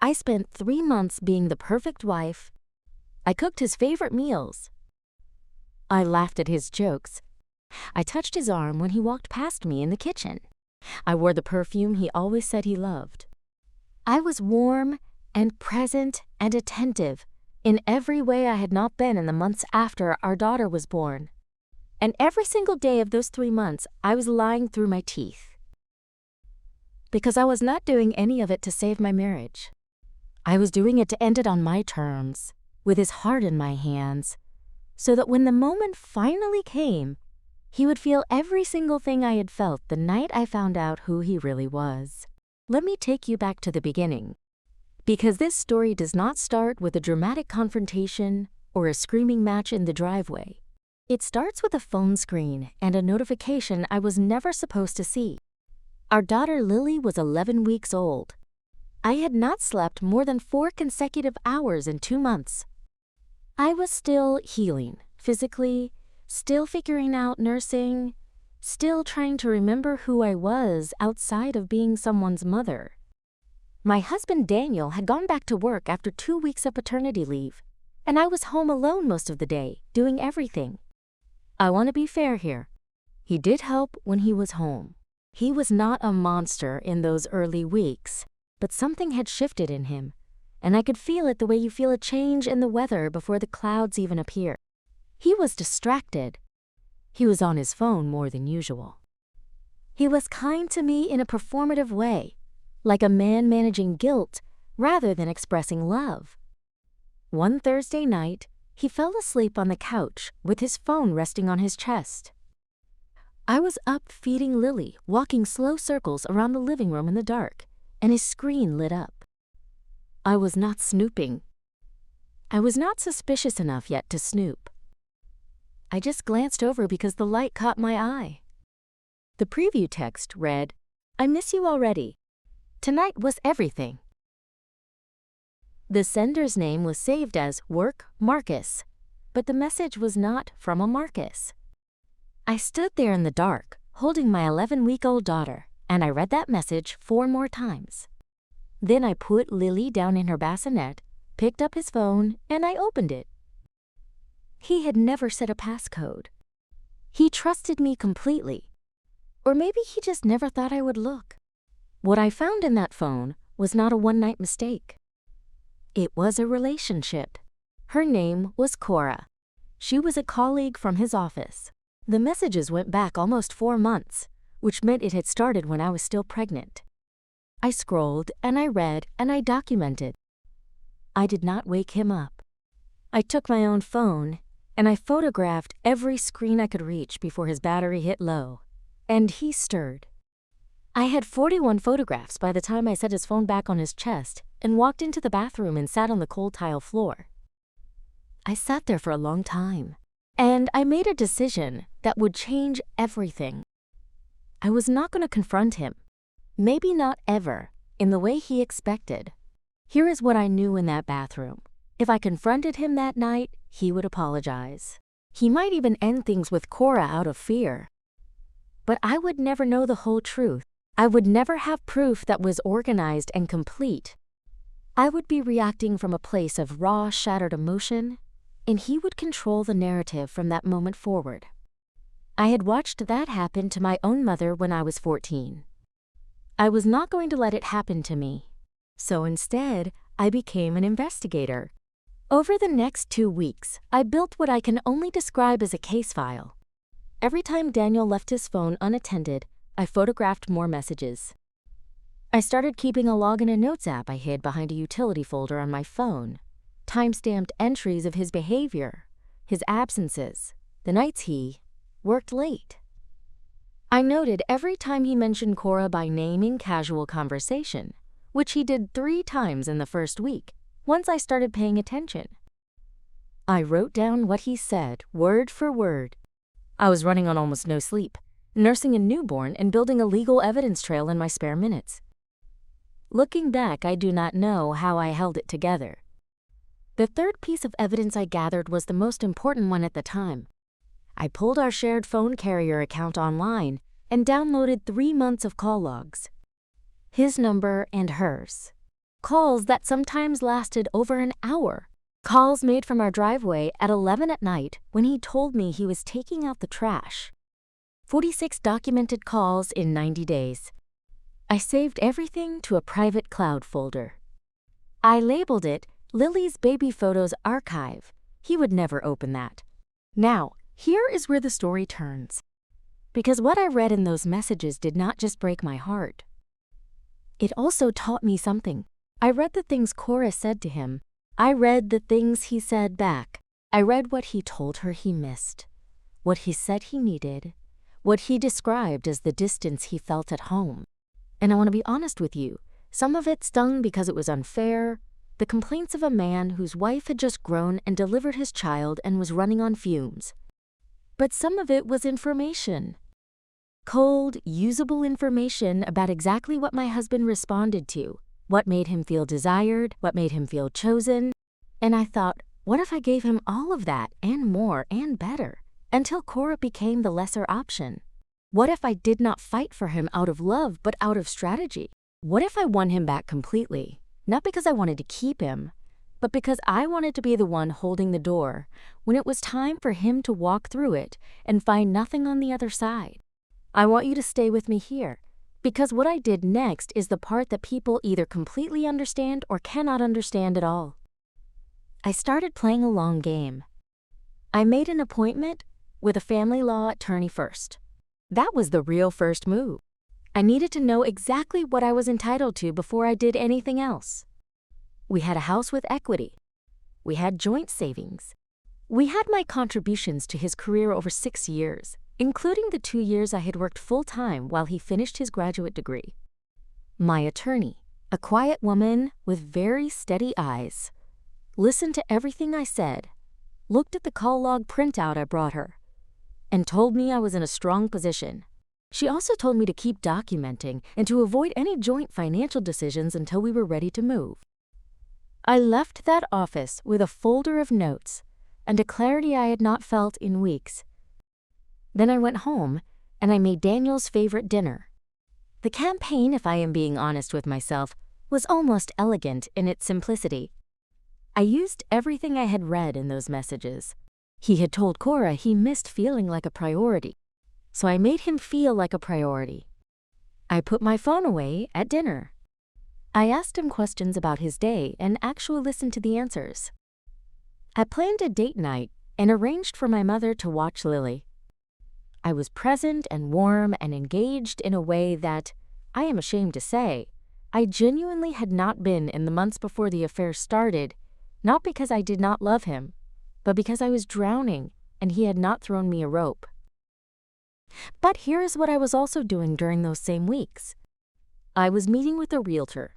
I spent 3 months being the perfect wife. I cooked his favorite meals. I laughed at his jokes. I touched his arm when he walked past me in the kitchen. I wore the perfume he always said he loved. I was warm and present and attentive in every way I had not been in the months after our daughter was born. And every single day of those 3 months, I was lying through my teeth. Because I was not doing any of it to save my marriage. I was doing it to end it on my terms, with his heart in my hands, so that when the moment finally came, he would feel every single thing I had felt the night I found out who he really was. Let me take you back to the beginning, because this story does not start with a dramatic confrontation or a screaming match in the driveway. It starts with a phone screen and a notification I was never supposed to see. Our daughter Lily was 11 weeks old. I had not slept more than 4 consecutive hours in 2 months. I was still healing, physically, still figuring out nursing, still trying to remember who I was outside of being someone's mother. My husband Daniel had gone back to work after 2 weeks of paternity leave, and I was home alone most of the day, doing everything. I want to be fair here. He did help when he was home. He was not a monster in those early weeks, but something had shifted in him, and I could feel it the way you feel a change in the weather before the clouds even appear. He was distracted. He was on his phone more than usual. He was kind to me in a performative way, like a man managing guilt rather than expressing love. One Thursday night, he fell asleep on the couch with his phone resting on his chest. I was up feeding Lily, walking slow circles around the living room in the dark, and his screen lit up. I was not snooping. I was not suspicious enough yet to snoop. I just glanced over because the light caught my eye. The preview text read, "I miss you already. Tonight was everything." The sender's name was saved as Work Marcus, but the message was not from a Marcus. I stood there in the dark, holding my 11-week-old daughter, and I read that message 4 more times. Then I put Lily down in her bassinet, picked up his phone, and I opened it. He had never set a passcode. He trusted me completely. Or maybe he just never thought I would look. What I found in that phone was not a one-night mistake. It was a relationship. Her name was Cora. She was a colleague from his office. The messages went back almost 4 months, which meant it had started when I was still pregnant. I scrolled and I read and I documented. I did not wake him up. I took my own phone and I photographed every screen I could reach before his battery hit low, and he stirred. I had 41 photographs by the time I set his phone back on his chest and walked into the bathroom and sat on the cold tile floor. I sat there for a long time, and I made a decision that would change everything. I was not going to confront him, maybe not ever, in the way he expected. Here is what I knew in that bathroom. If I confronted him that night, he would apologize. He might even end things with Cora out of fear. But I would never know the whole truth. I would never have proof that was organized and complete. I would be reacting from a place of raw, shattered emotion, and he would control the narrative from that moment forward. I had watched that happen to my own mother when I was 14. I was not going to let it happen to me. So instead, I became an investigator. Over the next 2 weeks, I built what I can only describe as a case file. Every time Daniel left his phone unattended, I photographed more messages. I started keeping a log in a notes app I hid behind a utility folder on my phone, time-stamped entries of his behavior, his absences, the nights he worked late. I noted every time he mentioned Cora by name in casual conversation, which he did 3 times in the first week, once I started paying attention. I wrote down what he said, word for word. I was running on almost no sleep, nursing a newborn and building a legal evidence trail in my spare minutes. Looking back, I do not know how I held it together. The third piece of evidence I gathered was the most important one at the time. I pulled our shared phone carrier account online and downloaded 3 months of call logs. His number and hers. Calls that sometimes lasted over an hour. Calls made from our driveway at 11 at night when he told me he was taking out the trash. 46 documented calls in 90 days. I saved everything to a private cloud folder. I labeled it Lily's Baby Photos Archive. He would never open that. Now, here is where the story turns. Because what I read in those messages did not just break my heart. It also taught me something. I read the things Cora said to him. I read the things he said back. I read what he told her he missed, what he said he needed, what he described as the distance he felt at home. And I want to be honest with you, some of it stung because it was unfair, the complaints of a man whose wife had just grown and delivered his child and was running on fumes. But some of it was information. Cold, usable information about exactly what my husband responded to, what made him feel desired, what made him feel chosen. And I thought, what if I gave him all of that and more and better, until Cora became the lesser option? What if I did not fight for him out of love, but out of strategy? What if I won him back completely, not because I wanted to keep him, but because I wanted to be the one holding the door when it was time for him to walk through it and find nothing on the other side? I want you to stay with me here, because what I did next is the part that people either completely understand or cannot understand at all. I started playing a long game. I made an appointment with a family law attorney first. That was the real first move. I needed to know exactly what I was entitled to before I did anything else. We had a house with equity. We had joint savings. We had my contributions to his career over 6 years, including the 2 years I had worked full-time while he finished his graduate degree. My attorney, a quiet woman with very steady eyes, listened to everything I said, looked at the call log printout I brought her, and told me I was in a strong position. She also told me to keep documenting and to avoid any joint financial decisions until we were ready to move. I left that office with a folder of notes and a clarity I had not felt in weeks. Then I went home and I made Daniel's favorite dinner. The campaign, if I am being honest with myself, was almost elegant in its simplicity. I used everything I had read in those messages. He had told Cora he missed feeling like a priority, so I made him feel like a priority. I put my phone away at dinner. I asked him questions about his day and actually listened to the answers. I planned a date night and arranged for my mother to watch Lily. I was present and warm and engaged in a way that, I am ashamed to say, I genuinely had not been in the months before the affair started, not because I did not love him, but because I was drowning and he had not thrown me a rope. But here is what I was also doing during those same weeks. I was meeting with a realtor.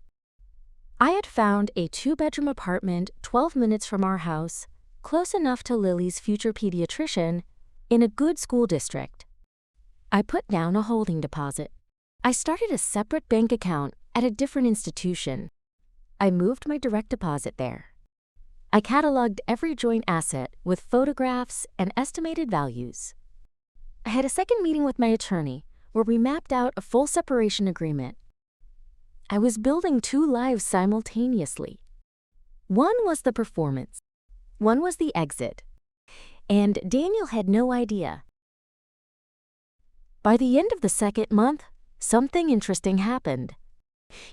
I had found a 2-bedroom apartment 12 minutes from our house, close enough to Lily's future pediatrician, in a good school district. I put down a holding deposit. I started a separate bank account at a different institution. I moved my direct deposit there. I cataloged every joint asset with photographs and estimated values. I had a second meeting with my attorney where we mapped out a full separation agreement. I was building 2 lives simultaneously. One was the performance. One was the exit. And Daniel had no idea. By the end of the 2nd month, something interesting happened.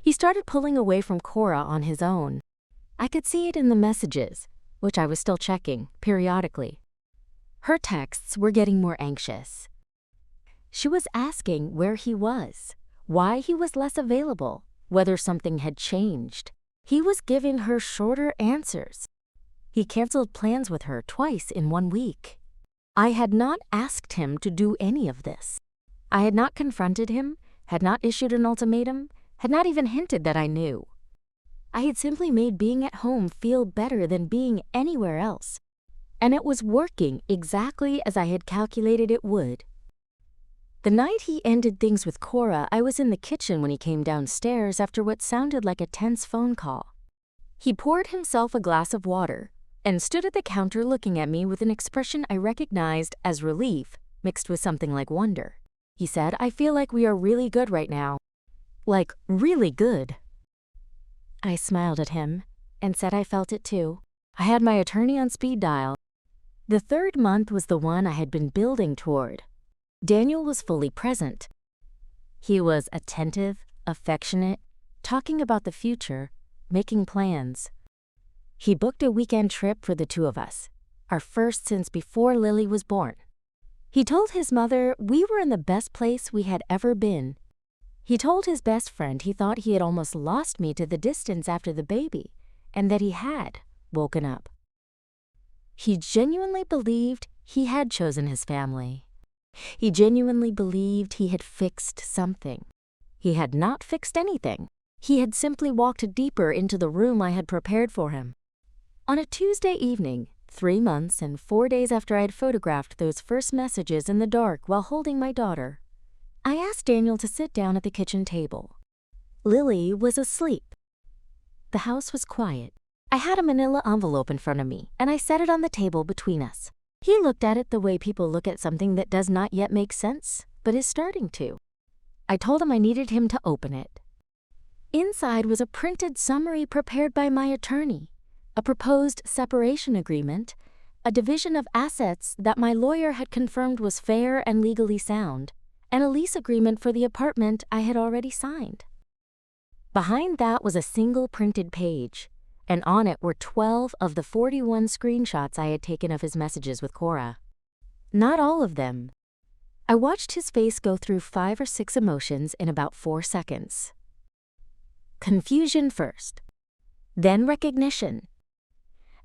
He started pulling away from Cora on his own. I could see it in the messages, which I was still checking periodically. Her texts were getting more anxious. She was asking where he was, why he was less available, whether something had changed. He was giving her shorter answers. He canceled plans with her twice in 1 week. I had not asked him to do any of this. I had not confronted him, had not issued an ultimatum, had not even hinted that I knew. I had simply made being at home feel better than being anywhere else. And it was working exactly as I had calculated it would. The night he ended things with Cora, I was in the kitchen when he came downstairs after what sounded like a tense phone call. He poured himself a glass of water and stood at the counter looking at me with an expression I recognized as relief mixed with something like wonder. He said, "I feel like we are really good right now." Like, really good. I smiled at him and said I felt it too. I had my attorney on speed dial. The third month was the one I had been building toward. Daniel was fully present. He was attentive, affectionate, talking about the future, making plans. He booked a weekend trip for the two of us, our first since before Lily was born. He told his mother we were in the best place we had ever been. He told his best friend he thought he had almost lost me to the distance after the baby, and that he had woken up. He genuinely believed he had chosen his family. He genuinely believed he had fixed something. He had not fixed anything. He had simply walked deeper into the room I had prepared for him. On a Tuesday evening, 3 months and 4 days after I had photographed those first messages in the dark while holding my daughter, I asked Daniel to sit down at the kitchen table. Lily was asleep. The house was quiet. I had a manila envelope in front of me, and I set it on the table between us. He looked at it the way people look at something that does not yet make sense, but is starting to. I told him I needed him to open it. Inside was a printed summary prepared by my attorney, a proposed separation agreement, a division of assets that my lawyer had confirmed was fair and legally sound, and a lease agreement for the apartment I had already signed. Behind that was a single printed page, and on it were 12 of the 41 screenshots I had taken of his messages with Cora. Not all of them. I watched his face go through 5 or 6 emotions in about 4 seconds. Confusion first, then recognition,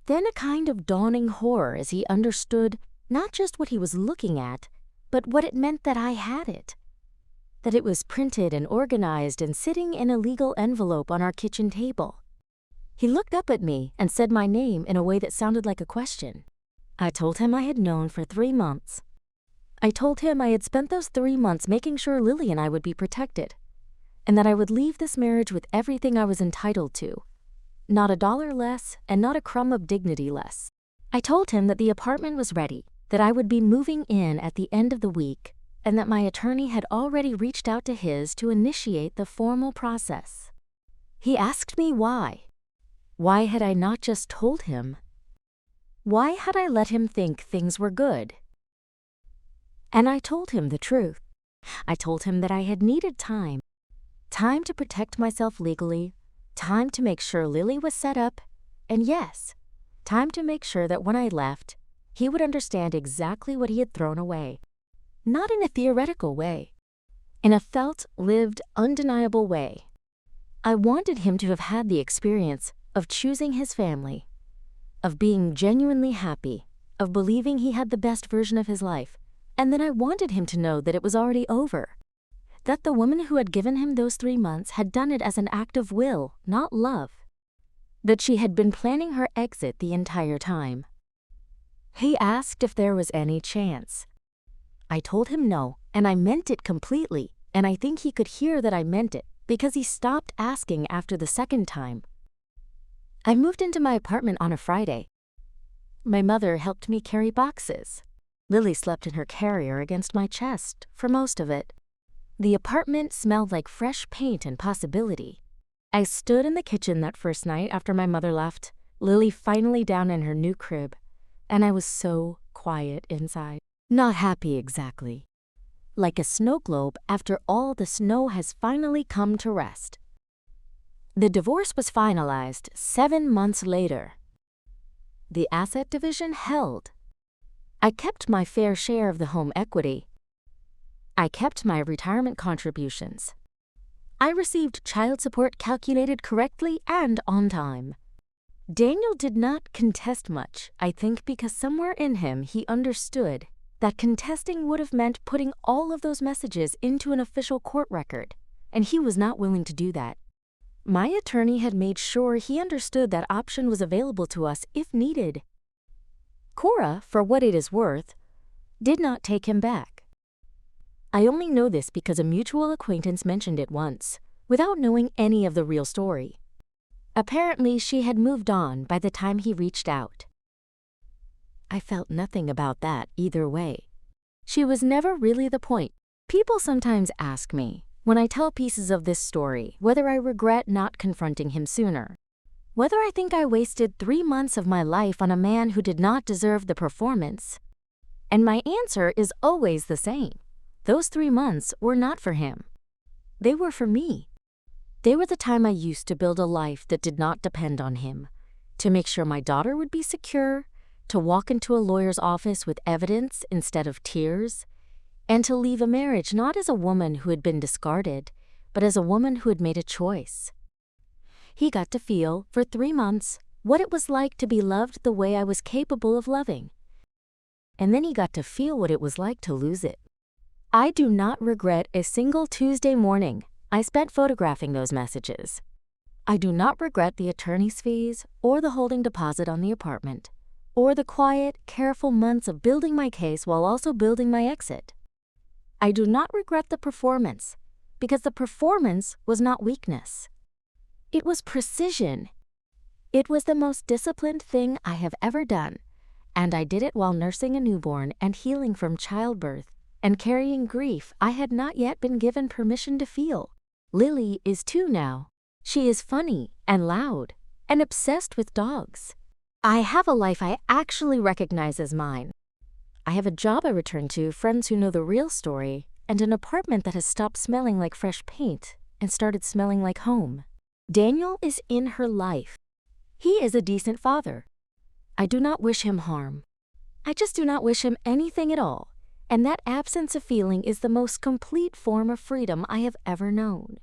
then a kind of dawning horror as he understood not just what he was looking at, but what it meant that I had it. That it was printed and organized and sitting in a legal envelope on our kitchen table. He looked up at me and said my name in a way that sounded like a question. I told him I had known for 3 months. I told him I had spent those 3 months making sure Lily and I would be protected, and that I would leave this marriage with everything I was entitled to, not a dollar less and not a crumb of dignity less. I told him that the apartment was ready, that I would be moving in at the end of the week, and that my attorney had already reached out to his to initiate the formal process. He asked me why. Why had I not just told him? Why had I let him think things were good? And I told him the truth. I told him that I had needed time. Time to protect myself legally, time to make sure Lily was set up, and yes, time to make sure that when I left, he would understand exactly what he had thrown away. Not in a theoretical way. In a felt, lived, undeniable way. I wanted him to have had the experience of choosing his family, of being genuinely happy, of believing he had the best version of his life, and then I wanted him to know that it was already over, that the woman who had given him those 3 months had done it as an act of will, not love, that she had been planning her exit the entire time. He asked if there was any chance. I told him no, and I meant it completely, and I think he could hear that I meant it because he stopped asking after the second time. I moved into my apartment on a Friday. My mother helped me carry boxes. Lily slept in her carrier against my chest for most of it. The apartment smelled like fresh paint and possibility. I stood in the kitchen that first night after my mother left, Lily finally down in her new crib, and I was so quiet inside. Not happy exactly. Like a snow globe after all the snow has finally come to rest. The divorce was finalized 7 months later. The asset division held. I kept my fair share of the home equity. I kept my retirement contributions. I received child support calculated correctly and on time. Daniel did not contest much, I think because somewhere in him he understood that contesting would have meant putting all of those messages into an official court record, and he was not willing to do that. My attorney had made sure he understood that option was available to us if needed. Cora, for what it is worth, did not take him back. I only know this because a mutual acquaintance mentioned it once, without knowing any of the real story. Apparently, she had moved on by the time he reached out. I felt nothing about that either way. She was never really the point. People sometimes ask me, when I tell pieces of this story, whether I regret not confronting him sooner, whether I think I wasted 3 months of my life on a man who did not deserve the performance. And my answer is always the same. Those 3 months were not for him. They were for me. They were the time I used to build a life that did not depend on him, to make sure my daughter would be secure, to walk into a lawyer's office with evidence instead of tears, and to leave a marriage not as a woman who had been discarded, but as a woman who had made a choice. He got to feel, for 3 months, what it was like to be loved the way I was capable of loving. And then he got to feel what it was like to lose it. I do not regret a single Tuesday morning I spent photographing those messages. I do not regret the attorney's fees or the holding deposit on the apartment, or the quiet, careful months of building my case while also building my exit. I do not regret the performance, because the performance was not weakness. It was precision. It was the most disciplined thing I have ever done, and I did it while nursing a newborn and healing from childbirth and carrying grief I had not yet been given permission to feel. Lily is 2 now. She is funny and loud and obsessed with dogs. I have a life I actually recognize as mine. I have a job I return to, friends who know the real story, and an apartment that has stopped smelling like fresh paint and started smelling like home. Daniel is in her life. He is a decent father. I do not wish him harm. I just do not wish him anything at all, and that absence of feeling is the most complete form of freedom I have ever known.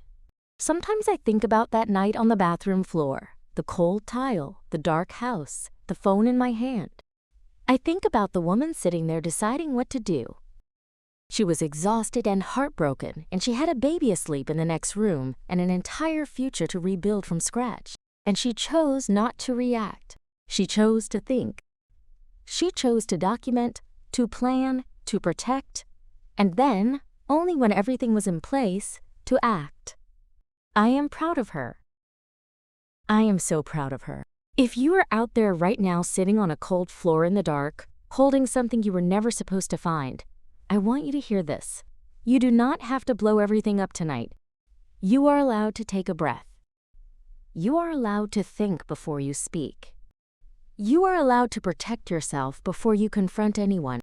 Sometimes I think about that night on the bathroom floor, the cold tile, the dark house, the phone in my hand. I think about the woman sitting there deciding what to do. She was exhausted and heartbroken, and she had a baby asleep in the next room and an entire future to rebuild from scratch. And she chose not to react. She chose to think. She chose to document, to plan, to protect, and then, only when everything was in place, to act. I am proud of her. I am so proud of her. If you are out there right now sitting on a cold floor in the dark, holding something you were never supposed to find, I want you to hear this. You do not have to blow everything up tonight. You are allowed to take a breath. You are allowed to think before you speak. You are allowed to protect yourself before you confront anyone.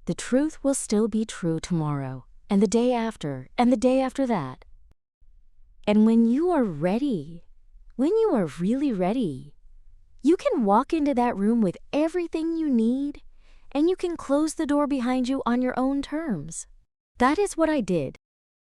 The truth will still be true tomorrow, and the day after, and the day after that. And when you are ready, when you are really ready, you can walk into that room with everything you need, and you can close the door behind you on your own terms. That is what I did.